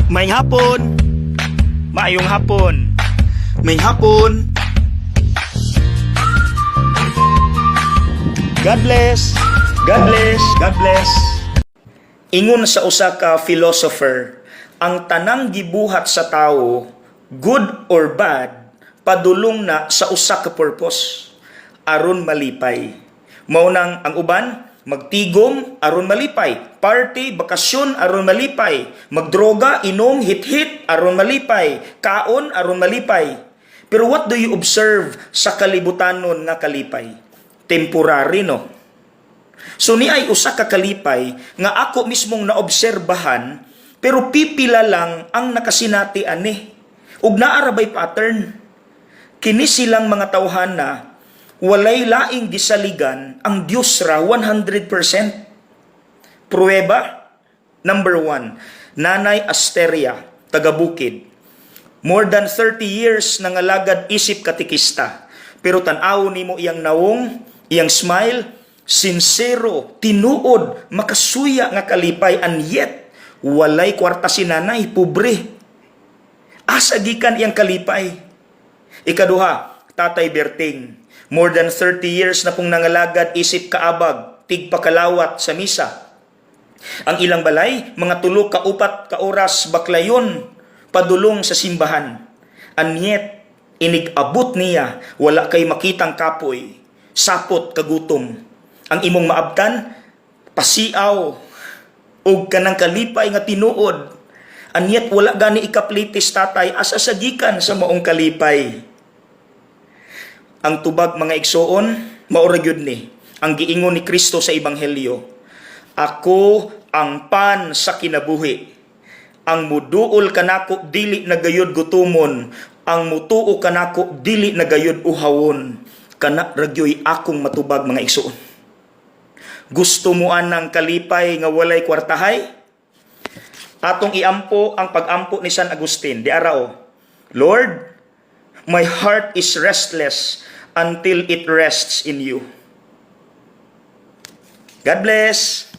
May hapon. Maayong hapon. May hapon. God bless. God bless. God bless. Ingon sa usa ka philosopher, ang tanang gibuhat sa tawo, good or bad, padulong na sa usa ka purpose, aron malipay. Mao nang ang uban magtigom aron malipay, party, bakasyon aron malipay, magdroga, inom, hit-hit aron malipay, kaon aron malipay. Pero what do you observe sa kalibutanon nga kalipay? Temporary, no? So ni ay usa ka kalipay nga ako mismong naobserbahan, pero pipila lang ang nakasinati ani. Ug naarabay pattern. Kini silang mga tawhana walay laing gisaligan ang Dios ra 100%. Pruweba, number 1, Nanay Asteria, taga Bukid. More than 30 years nangalagad isip katikista. Pero tan-aw nimo iyang nawong, iyang smile, sincero, tinuod, makasuya nga kalipay, and yet, walay kwarta si nanay, pobre. Asa gikan iyang kalipay. Ikaduha, Tatay Berting. More than 30 years na pong nangalagad isip kaabag, tigpakalawat sa misa. Ang ilang balay, mga 3 ka 4 ka oras baklayon, padulong sa simbahan. And yet, inig-abot niya, wala kay makitang kapoy, sapot kagutom. Ang imong maabtan, pasiaw, og kanang kalipay nga tinuod. And yet, wala gani ikaplitis tatay, asa sagikan sa maong kalipay. Ang tubag mga igsoon, maura gyud ni ang giingon ni Kristo sa ebanghelyo. Ako ang pan sa kinabuhi. Ang muduol kanako dili nagayod gutumon, ang mutuo kanako dili nagayod uhawon. Kana ragyoy akong matubag mga igsoon. Gusto mo anang kalipay nga walay kwartahay? Atong iampo ang pag-ampo ni San Agustin. Di arao, Lord, my heart is restless until it rests in you. God bless.